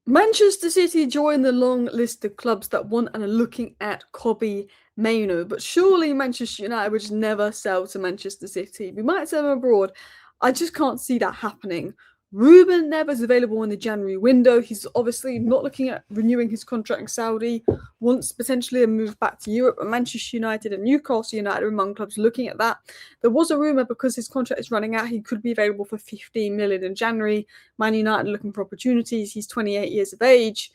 Manchester City join the long list of clubs that want and are looking at Kobbie Mainoo, but surely Manchester United would just never sell to Manchester City. We might sell them abroad. I just can't see that happening. Ruben Neves available in the January window. He's obviously not looking at renewing his contract in Saudi. Wants potentially a move back to Europe. But Manchester United and Newcastle United are among clubs looking at that. There was a rumour because his contract is running out, he could be available for 15 million in January. Man United looking for opportunities. He's 28 years of age.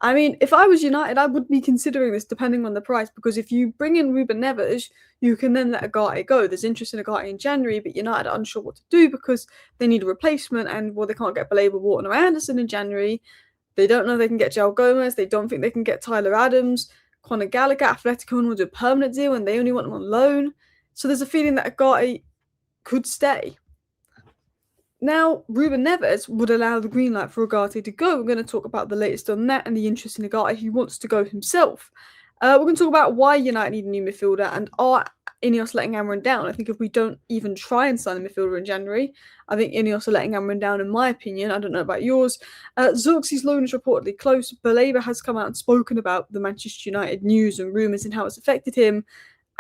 I mean, if I was United, I would be considering this depending on the price, because if you bring in Ruben Neves, you can then let Ugarte go. There's interest in Ugarte in January, but United are unsure what to do because they need a replacement, and well, they can't get Baleba, Wharton, or Anderson in January. They don't know they can get Joel Gomez. They don't think they can get Tyler Adams. Conor Gallagher, Atletico will do a permanent deal, and they only want him on loan. So there's a feeling that Ugarte could stay. Now, Ruben Neves would allow the green light for Ugarte to go. We're going to talk about the latest on that and the interest in Ugarte. He wants to go himself. We're going to talk about why United need a new midfielder and are Ineos letting Amorim down. I think if we don't even try and sign a midfielder in January, I think Ineos are letting Amorim down, in my opinion. I don't know about yours. Zirkzee's loan is reportedly close. Baleba has come out and spoken about the Manchester United news and rumours and how it's affected him.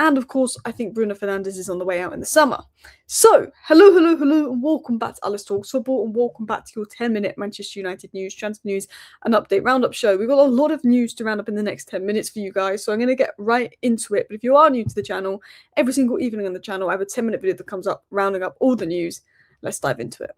And of course, I think Bruno Fernandes is on the way out in the summer. So, hello, and welcome back to Alice Talks Football, and welcome back to your 10-minute Manchester United news, transfer news, and update roundup show. We've got a lot of news to round up in the next 10 minutes for you guys, so I'm going to get right into it. But if you are new to the channel, every single evening on the channel, I have a 10-minute video that comes up rounding up all the news. Let's dive into it.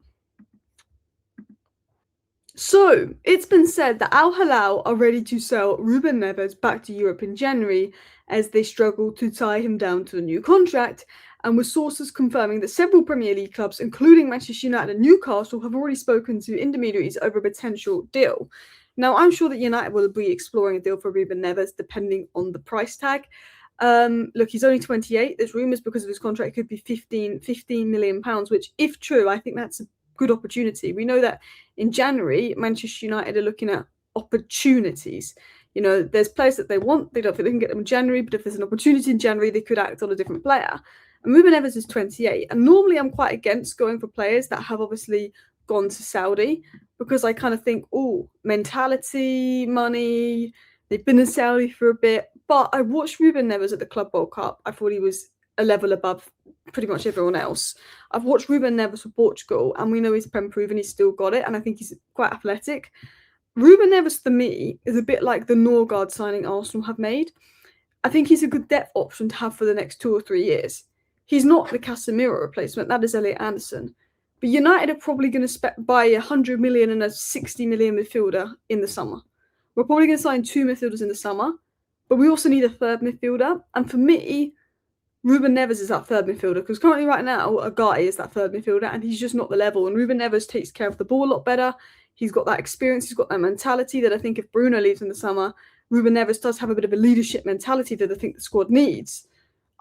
So, it's been said that Al Hilal are ready to sell Ruben Neves back to Europe in January as they struggle to tie him down to a new contract, and with sources confirming that several Premier League clubs, including Manchester United and Newcastle, have already spoken to intermediaries over a potential deal. Now, I'm sure that United will be exploring a deal for Ruben Neves depending on the price tag. Look, he's only 28. There's rumours because of his contract it could be 15 million pounds, which, if true, I think that's a good opportunity. We know that in January, Manchester United are looking at opportunities. You know, there's players that they want. They don't think they can get them in January, but if there's an opportunity in January, they could act on a different player. And Ruben Neves is 28. And normally I'm quite against going for players that have obviously gone to Saudi, because I kind of think, oh, mentality, money, they've been in Saudi for a bit. But I watched Ruben Neves at the Club World Cup. I thought he was a level above pretty much everyone else. I've watched Ruben Neves for Portugal, and we know he's Prem proven, he's still got it, and I think he's quite athletic. Ruben Neves, for me, is a bit like the Norgard signing Arsenal have made. I think he's a good depth option to have for the next 2 or 3 years. He's not the Casemiro replacement, that is Elliot Anderson. But United are probably going to buy 100 million and a 60 million midfielder in the summer. We're probably going to sign 2 midfielders in the summer, but we also need a third midfielder. And for me, Ruben Neves is that third midfielder, because currently right now, Ugarte is that third midfielder, and he's just not the level. And Ruben Neves takes care of the ball a lot better. He's got that experience, he's got that mentality that I think if Bruno leaves in the summer, Ruben Neves does have a bit of a leadership mentality that I think the squad needs.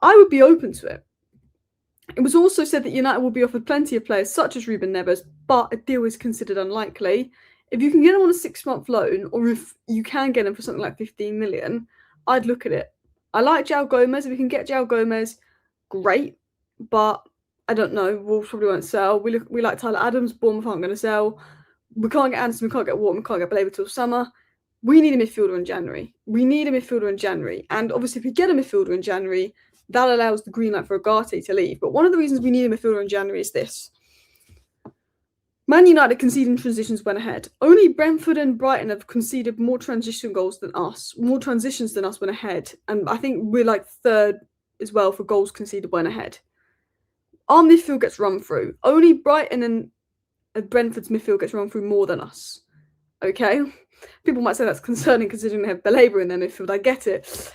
I would be open to it. It was also said that United will be offered plenty of players such as Ruben Neves, but a deal is considered unlikely. If you can get him on a 6-month loan, or if you can get him for something like 15 million, I'd look at it. I like Joel Gomez. If we can get Joel Gomez, great. But I don't know. Wolves probably won't sell. We like Tyler Adams. Bournemouth aren't going to sell. We can't get Anderson. We can't get Wharton. We can't get Baleba till summer. We need a midfielder in January. And obviously, if we get a midfielder in January, that allows the green light for Ugarte to leave. But one of the reasons we need a midfielder in January is this. Man United conceding transitions went ahead. Only Brentford and Brighton have conceded more transition goals than us. More transitions than us went ahead. And I think we're like third as well for goals conceded went ahead. Our midfield gets run through. Only Brighton and Brentford's midfield gets run through more than us. Okay? People might say that's concerning considering they have Baleba in their midfield. I get it.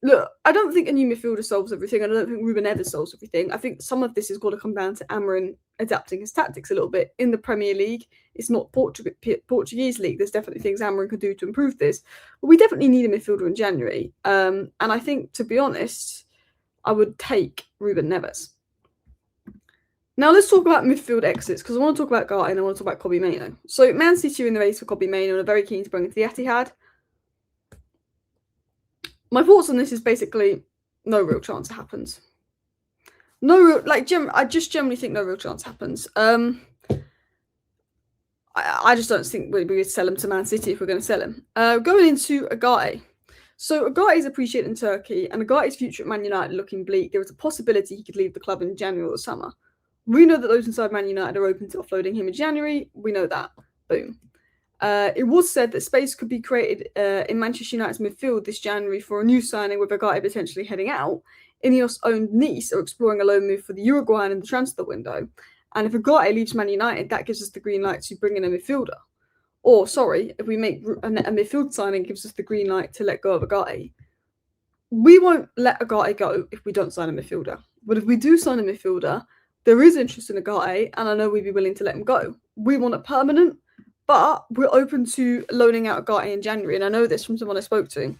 Look, I don't think a new midfielder solves everything. I don't think Ruben Neves solves everything. I think some of this has got to come down to Amorim adapting his tactics a little bit. In the Premier League, it's not Portuguese league. There's definitely things Amorim could do to improve this. But we definitely need a midfielder in January. And I think, to be honest, I would take Ruben Neves. Now let's talk about midfield exits, because I want to talk about Ugarte and I want to talk about Kobbie Mainoo. So Man City are in the race for Kobbie Mainoo and are very keen to bring him to the Etihad. My thoughts on this is basically no real chance it happens. I just generally think no real chance happens. I just don't think we would sell him to Man City if we're going to sell him. Going into Ugarte. So Ugarte is appreciated in Turkey, and Ugarte's future at Man United looking bleak. There is a possibility he could leave the club in January or summer. We know that those inside Man United are open to offloading him in January. We know that. Boom. It was said that space could be created in Manchester United's midfield this January for a new signing, with Ugarte potentially heading out. Ineos-owned Nice are exploring a loan move for the Uruguayan in the transfer window. And if Ugarte leaves Man United, that gives us the green light to bring in a midfielder. Or, sorry, if we make a midfield signing, gives us the green light to let go of Ugarte. We won't let Ugarte go if we don't sign a midfielder. But if we do sign a midfielder, there is interest in Ugarte, and I know we'd be willing to let him go. We want it permanent, but we're open to loaning out Ugarte in January, and I know this from someone I spoke to.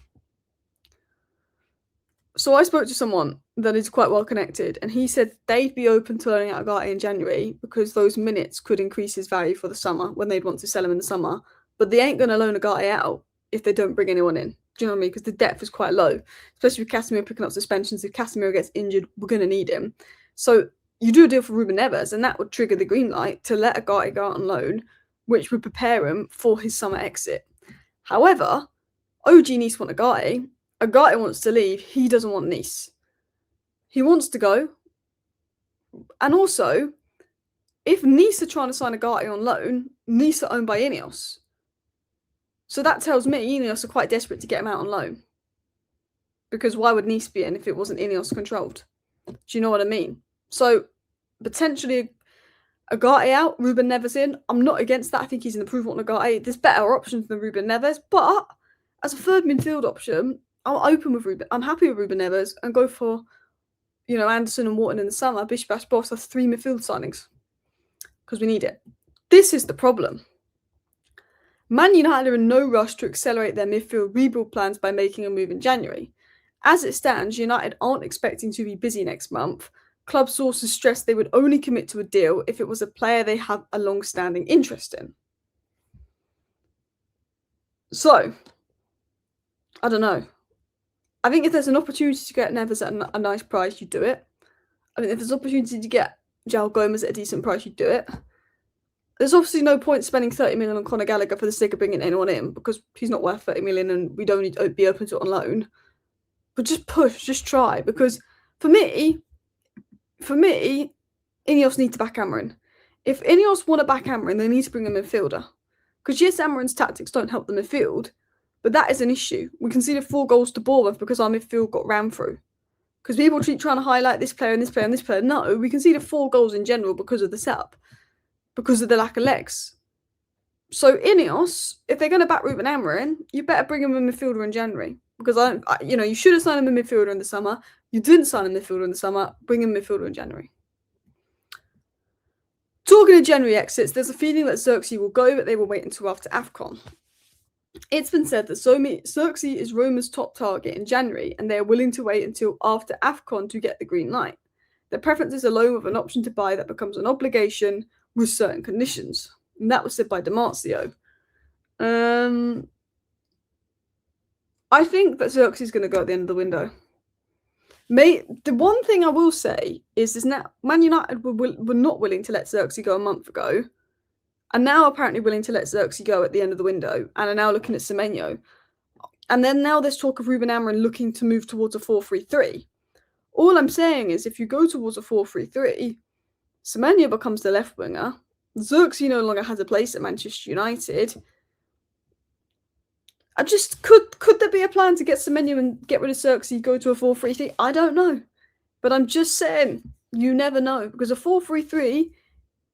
So I spoke to someone that is quite well connected, and he said they'd be open to loaning out Ugarte in January because those minutes could increase his value for the summer when they'd want to sell him in the summer. But they ain't going to loan Ugarte out if they don't bring anyone in. Do you know what I mean? Because the depth is quite low, especially with Casemiro picking up suspensions. If Casemiro gets injured, we're going to need him. So you do a deal for Ruben Neves, and that would trigger the green light to let Ugarte go out on loan, which would prepare him for his summer exit. However, OG Nice want Ugarte. Ugarte wants to leave. He doesn't want Nice. He wants to go. And also, if Nice are trying to sign Ugarte on loan, Nice are owned by Ineos. So that tells me Ineos are quite desperate to get him out on loan. Because why would Nice be in if it wasn't Ineos controlled? Do you know what I mean? So potentially Ugarte out, Ruben Neves in. I'm not against that. I think he's an improvement on Ugarte. There's better options than Ruben Neves. But as a third midfield option, I'm open with Ruben. I'm happy with Ruben Neves and go for, Anderson and Wharton in the summer. Bish bash boss. That's 3 midfield signings because we need it. This is the problem. Man United are in no rush to accelerate their midfield rebuild plans by making a move in January. As it stands, United aren't expecting to be busy next month. Club sources stress they would only commit to a deal if it was a player they have a long-standing interest in. So, I don't know. I think if there's an opportunity to get Neves at a nice price, you do it. I mean, if there's an opportunity to get João Gomez at a decent price, you do it. There's obviously no point spending 30 million on Conor Gallagher for the sake of bringing anyone in because he's not worth 30 million and we don't need to be open to it on loan. But just push, just try. Because for me, Ineos need to back Amorim. If Ineos want to back Amorim, they need to bring a midfielder. Because yes, Amorim's tactics don't help the midfield, but that is an issue. We conceded 4 goals to Bournemouth because our midfield got ran through. Because people keep trying to highlight this player and this player and this player. No, we conceded 4 goals in general because of the setup. Because of the lack of legs. So Ineos, if they're going to back Ruben Amorim, you better bring him a midfielder in January. Because, you should have signed him a midfielder in the summer. You didn't sign a midfielder in the summer. Bring him a midfielder in January. Talking of January exits, there's a feeling that Zirkzee will go, but they will wait until after AFCON. It's been said that Zirkzee is Roma's top target in January, and they are willing to wait until after AFCON to get the green light. Their preference is a loan with an option to buy that becomes an obligation with certain conditions. And that was said by Damasio. I think that Zirkzee is going to go at the end of the window. The one thing I will say is now Man United were not willing to let Zirkzee go a month ago, and now apparently willing to let Zirkzee go at the end of the window, and are now looking at Semenyo. And then now there's talk of Ruben Amorim looking to move towards a 4-3-3. All I'm saying is if you go towards a 4-3-3, Semenyo becomes the left winger. Zirkzee no longer has a place at Manchester United. I just could there be a plan to get Semenyo and get rid of Zirkzee, go to a 4-3-3? I don't know, but I'm just saying you never know because a 4-3-3,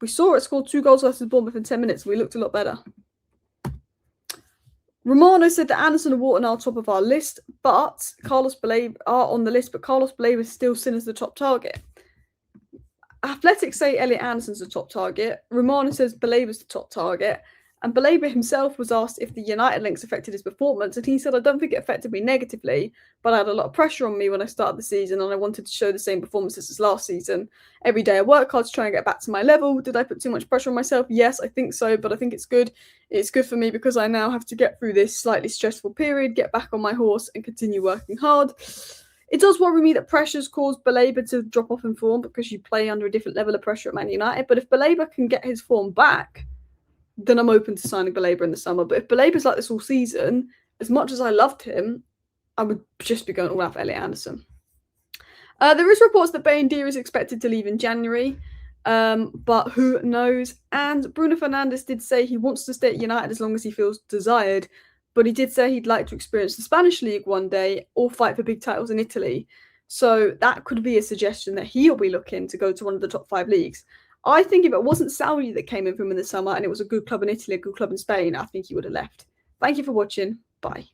we saw it scored 2 goals versus Bournemouth in 10 minutes. We looked a lot better. Romano said that Anderson and Wharton are top of our list, but Carlos Baleba are on the list, but Carlos Baleba is still seen as the top target. Athletics say Elliot Anderson's the top target. Romano says Baleba's the top target. And Baleba himself was asked if the United links affected his performance, and he said, I don't think it affected me negatively, but I had a lot of pressure on me when I started the season, and I wanted to show the same performances as last season. Every day I work hard to try and get back to my level. Did I put too much pressure on myself? Yes, I think so, but I think it's good. It's good for me because I now have to get through this slightly stressful period, get back on my horse, and continue working hard. It does worry me that pressure's caused Baleba to drop off in form because you play under a different level of pressure at Man United, but if Baleba can get his form back, then I'm open to signing Baleba in the summer. But if Baleba's like this all season, as much as I loved him, I would just be going all out for Elliot Anderson. There is reports that Bayendier is expected to leave in January, but who knows? And Bruno Fernandes did say he wants to stay at United as long as he feels desired, but he did say he'd like to experience the Spanish league one day or fight for big titles in Italy. So that could be a suggestion that he'll be looking to go to one of the top 5 leagues. I think if it wasn't Saudi that came in for him in the summer and it was a good club in Italy, a good club in Spain, I think he would have left. Thank you for watching. Bye.